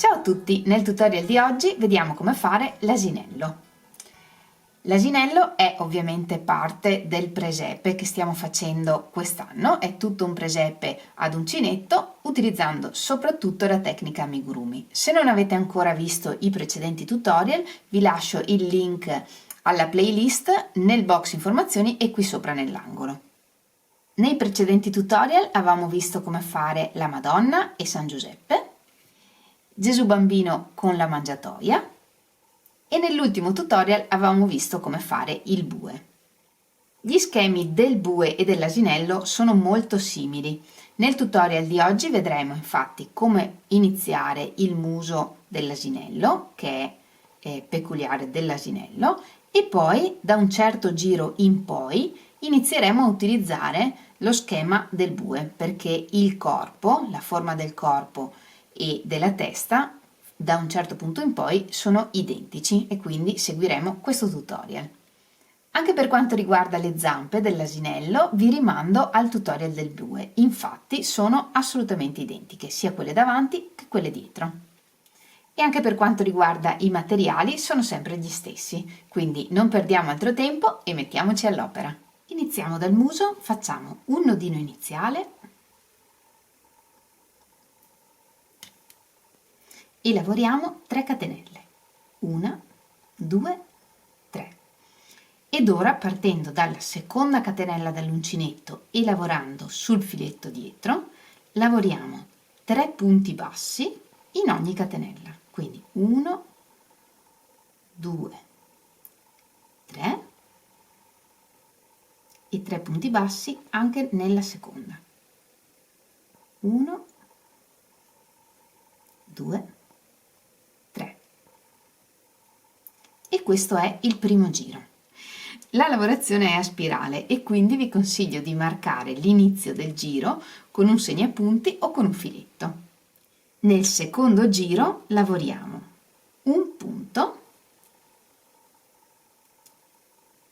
Ciao a tutti, nel tutorial di oggi vediamo come fare l'asinello. L'asinello è ovviamente parte del presepe che stiamo facendo quest'anno, è tutto un presepe ad uncinetto utilizzando soprattutto la tecnica amigurumi. Se non avete ancora visto i precedenti tutorial vi lascio il link alla playlist nel box informazioni e qui sopra nell'angolo. Nei precedenti tutorial avevamo visto come fare la Madonna e San Giuseppe, Gesù Bambino con la mangiatoia e nell'ultimo tutorial avevamo visto come fare il bue. Gli schemi del bue e dell'asinello sono molto simili. Nel tutorial di oggi vedremo infatti come iniziare il muso dell'asinello, che è peculiare dell'asinello, e poi da un certo giro in poi inizieremo a utilizzare lo schema del bue, perché il corpo, la forma del corpo e della testa da un certo punto in poi sono identici e quindi seguiremo questo tutorial. Anche per quanto riguarda le zampe dell'asinello vi rimando al tutorial del bue, infatti sono assolutamente identiche sia quelle davanti che quelle dietro. E anche per quanto riguarda i materiali sono sempre gli stessi, quindi non perdiamo altro tempo e mettiamoci all'opera. Iniziamo dal muso, facciamo un nodino iniziale e lavoriamo 3 catenelle, 1, 2, 3. Ed ora partendo dalla seconda catenella dell'uncinetto e lavorando sul filetto dietro, lavoriamo 3 punti bassi in ogni catenella, quindi 1, 2, 3 e 3 punti bassi anche nella seconda, 1, 2, 3. E questo è il primo giro. La lavorazione è a spirale e quindi vi consiglio di marcare l'inizio del giro con un segnapunti o con un filetto. Nel secondo giro lavoriamo un punto,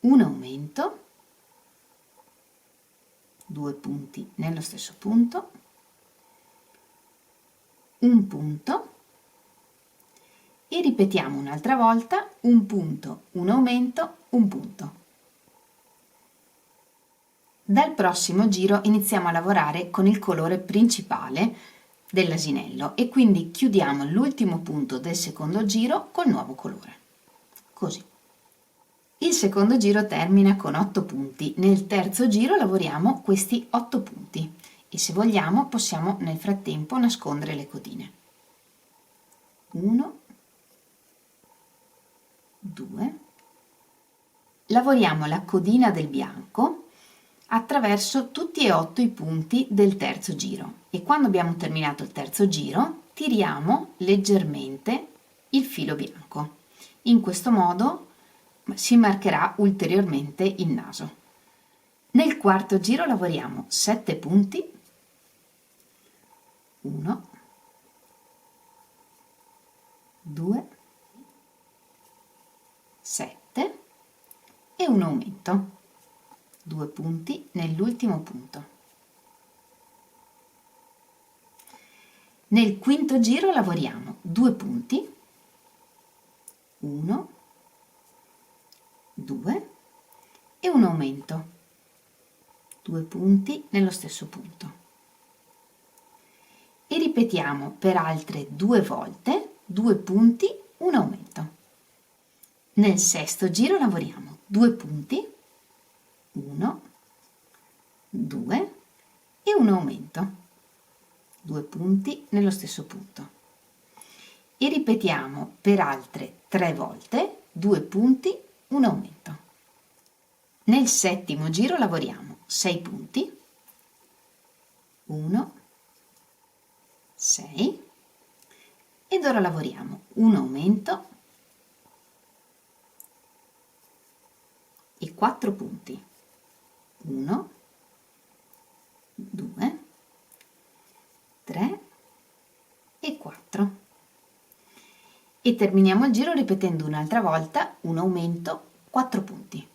un aumento, 2 punti nello stesso punto, un punto e ripetiamo un'altra volta un punto, un aumento, un punto. Dal prossimo giro iniziamo a lavorare con il colore principale dell'asinello e quindi chiudiamo l'ultimo punto del secondo giro col nuovo colore. Così. Il secondo giro termina con 8 punti. Nel terzo giro lavoriamo questi 8 punti e se vogliamo possiamo nel frattempo nascondere le codine. 1, 2. Lavoriamo la codina del bianco attraverso tutti e 8 i punti del terzo giro e quando abbiamo terminato il terzo giro tiriamo leggermente il filo bianco. In questo modo si marcherà ulteriormente il naso. Nel quarto giro lavoriamo 7 punti, 1, 2, 7 e un aumento. 2 punti nell'ultimo punto. Nel quinto giro lavoriamo 2 punti, 1, 2 e un aumento, 2 punti nello stesso punto. E ripetiamo per altre 2 volte, 2 punti, un aumento. Nel sesto giro lavoriamo 2 punti, 1, 2 e un aumento, 2 punti nello stesso punto. E ripetiamo per altre 3 volte, 2 punti, un aumento. Nel settimo giro lavoriamo 6 punti, 1, 6 ed ora lavoriamo un aumento e 4 punti. 1, 2, 3 e 4 e terminiamo il giro ripetendo un'altra volta un aumento, 4 punti.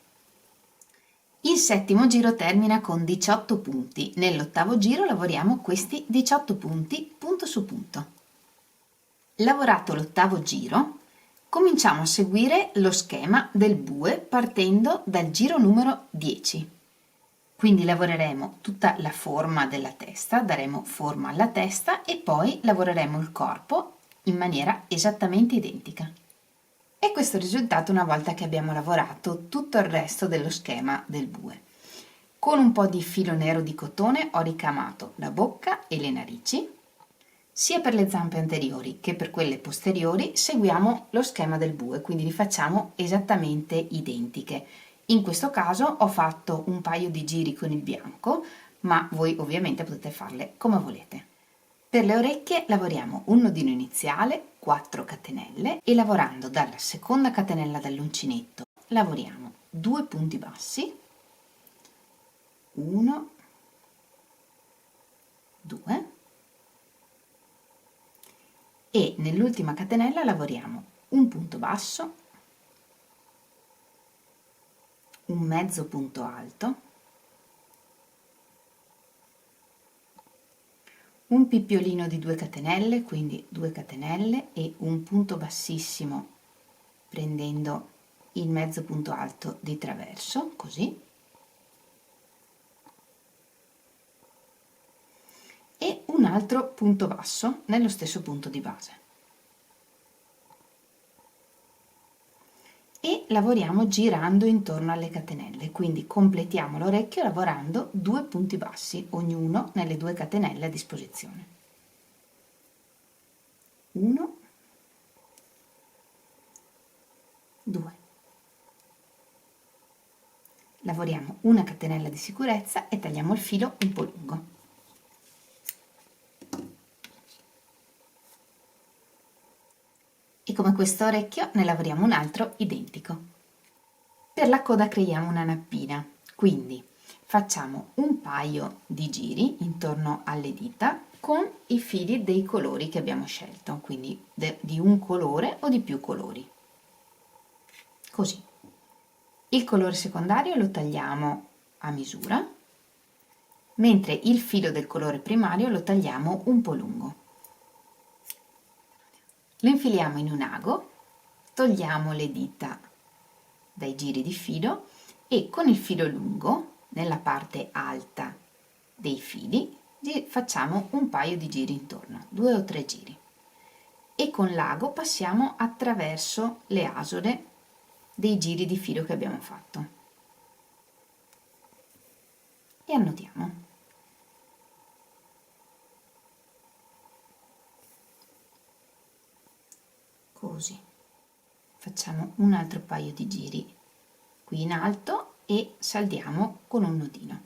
Il settimo giro termina con 18 punti, nell'ottavo giro lavoriamo questi 18 punti punto su punto. Lavorato l'8° giro, cominciamo a seguire lo schema del bue partendo dal giro numero 10. Quindi lavoreremo tutta la forma della testa, daremo forma alla testa e poi lavoreremo il corpo in maniera esattamente identica. E questo è il risultato una volta che abbiamo lavorato tutto il resto dello schema del bue. Con un po' di filo nero di cotone ho ricamato la bocca e le narici. Sia per le zampe anteriori che per quelle posteriori seguiamo lo schema del bue, quindi li facciamo esattamente identiche. In questo caso ho fatto un paio di giri con il bianco, ma voi ovviamente potete farle come volete. Per le orecchie lavoriamo un nodino iniziale, 4 catenelle e lavorando dalla seconda catenella dell'uncinetto lavoriamo 2 punti bassi, 1, 2 e nell'ultima catenella lavoriamo un punto basso, un mezzo punto alto, un pippiolino di 2 catenelle, quindi 2 catenelle e un punto bassissimo prendendo il mezzo punto alto di traverso, così, e un altro punto basso nello stesso punto di base. E lavoriamo girando intorno alle catenelle, quindi completiamo l'orecchio lavorando 2 punti bassi, ognuno nelle 2 catenelle a disposizione. 1, 2. Lavoriamo una catenella di sicurezza e tagliamo il filo un po' lungo. E come questo orecchio ne lavoriamo un altro identico. Per la coda creiamo una nappina, quindi facciamo un paio di giri intorno alle dita con i fili dei colori che abbiamo scelto, quindi di un colore o di più colori. Così. Il colore secondario lo tagliamo a misura, mentre il filo del colore primario lo tagliamo un po' lungo. Lo infiliamo in un ago, togliamo le dita dai giri di filo e con il filo lungo, nella parte alta dei fili, facciamo un paio di giri intorno, 2 o 3 giri. E con l'ago passiamo attraverso le asole dei giri di filo che abbiamo fatto. E annodiamo. Così. Facciamo un altro paio di giri qui in alto e saldiamo con un nodino.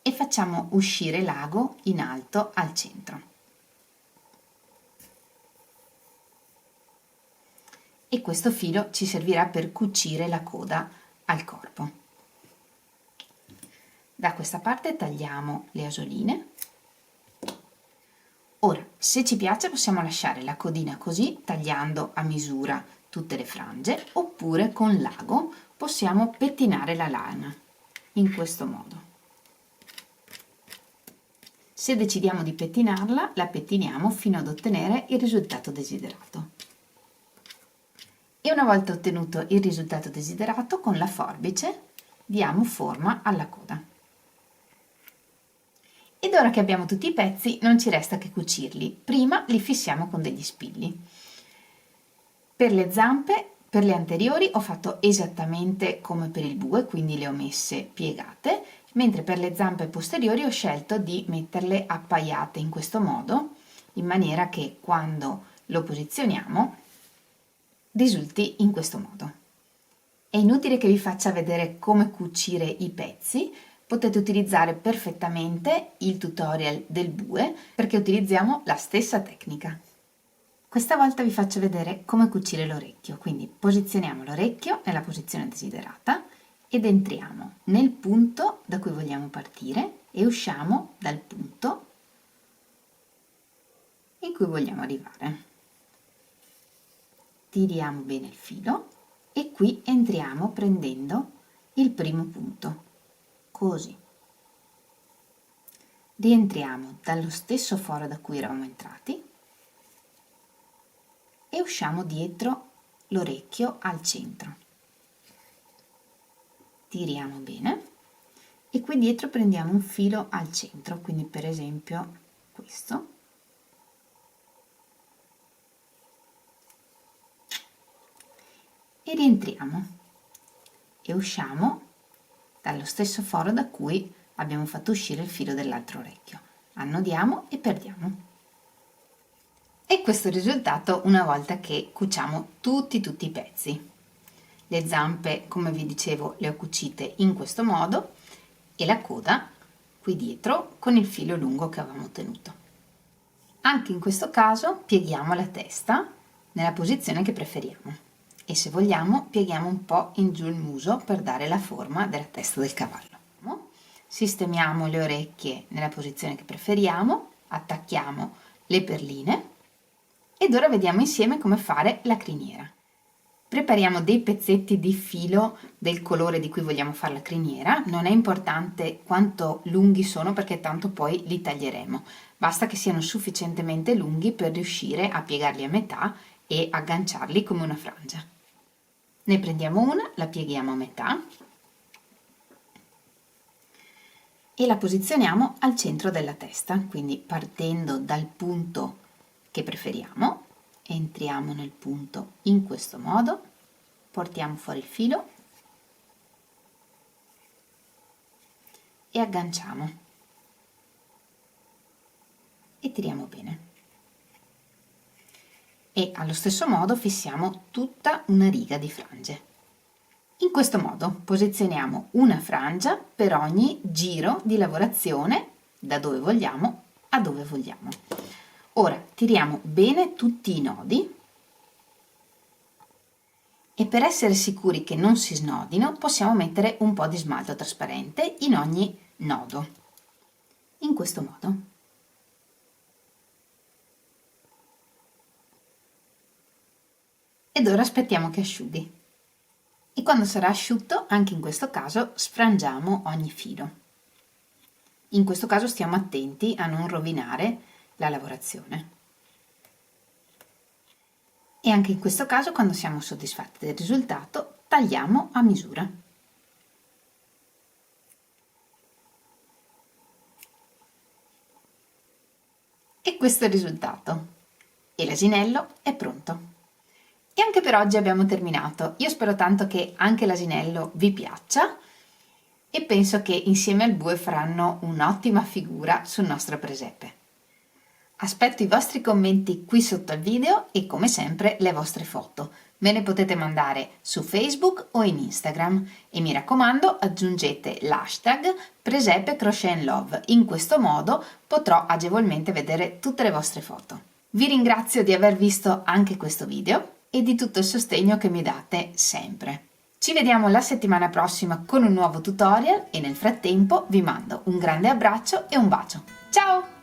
E facciamo uscire l'ago in alto al centro. E questo filo ci servirà per cucire la coda al corpo. Da questa parte tagliamo le asoline. Ora, se ci piace possiamo lasciare la codina così, tagliando a misura tutte le frange, oppure con l'ago possiamo pettinare la lana, in questo modo. Se decidiamo di pettinarla, la pettiniamo fino ad ottenere il risultato desiderato. E una volta ottenuto il risultato desiderato, con la forbice diamo forma alla coda. Ed ora che abbiamo tutti i pezzi non ci resta che cucirli. Prima li fissiamo con degli spilli. Per le zampe, per le anteriori ho fatto esattamente come per il bue, quindi le ho messe piegate, mentre per le zampe posteriori ho scelto di metterle appaiate in questo modo, in maniera che quando lo posizioniamo risulti in questo modo. È inutile che vi faccia vedere come cucire i pezzi, potete utilizzare perfettamente il tutorial del bue perché utilizziamo la stessa tecnica. Questa volta vi faccio vedere come cucire l'orecchio, quindi posizioniamo l'orecchio nella posizione desiderata ed entriamo nel punto da cui vogliamo partire e usciamo dal punto in cui vogliamo arrivare. Tiriamo bene il filo e qui entriamo prendendo il primo punto, così. rientriamo dallo stesso foro da cui eravamo entrati e usciamo dietro l'orecchio al centro. Tiriamo bene e qui dietro prendiamo un filo al centro, quindi per esempio questo, e rientriamo e usciamo dallo stesso foro da cui abbiamo fatto uscire il filo dell'altro orecchio. Annodiamo e perdiamo. E questo è il risultato una volta che cuciamo tutti i pezzi. Le zampe, come vi dicevo, le ho cucite in questo modo e la coda qui dietro con il filo lungo che avevamo ottenuto. Anche in questo caso pieghiamo la testa nella posizione che preferiamo e se vogliamo pieghiamo un po' in giù il muso per dare la forma della testa del cavallo. Sistemiamo le orecchie nella posizione che preferiamo, attacchiamo le perline ed ora vediamo insieme come fare la criniera. Prepariamo dei pezzetti di filo del colore di cui vogliamo fare la criniera, non è importante quanto lunghi sono perché tanto poi li taglieremo, basta che siano sufficientemente lunghi per riuscire a piegarli a metà e agganciarli come una frangia. Ne prendiamo una, la pieghiamo a metà e la posizioniamo al centro della testa, quindi partendo dal punto che preferiamo, entriamo nel punto in questo modo, portiamo fuori il filo e agganciamo e tiriamo bene. E allo stesso modo fissiamo tutta una riga di frange. In questo modo posizioniamo una frangia per ogni giro di lavorazione da dove vogliamo a dove vogliamo. Ora tiriamo bene tutti i nodi e per essere sicuri che non si snodino possiamo mettere un po' di smalto trasparente in ogni nodo, in questo modo. Ed ora aspettiamo che asciughi. E quando sarà asciutto, anche in questo caso, sfrangiamo ogni filo. In questo caso stiamo attenti a non rovinare la lavorazione. E anche in questo caso, quando siamo soddisfatti del risultato, tagliamo a misura. E questo è il risultato. E l'asinello è pronto. E anche per oggi abbiamo terminato. Io spero tanto che anche l'asinello vi piaccia e penso che insieme al bue faranno un'ottima figura sul nostro presepe. Aspetto i vostri commenti qui sotto al video e come sempre le vostre foto. Me ne potete mandare su Facebook o in Instagram e mi raccomando aggiungete l'hashtag Presepe Crochet Love. In questo modo potrò agevolmente vedere tutte le vostre foto. Vi ringrazio di aver visto anche questo video e di tutto il sostegno che mi date sempre. Ci vediamo la settimana prossima con un nuovo tutorial e nel frattempo vi mando un grande abbraccio e un bacio. Ciao!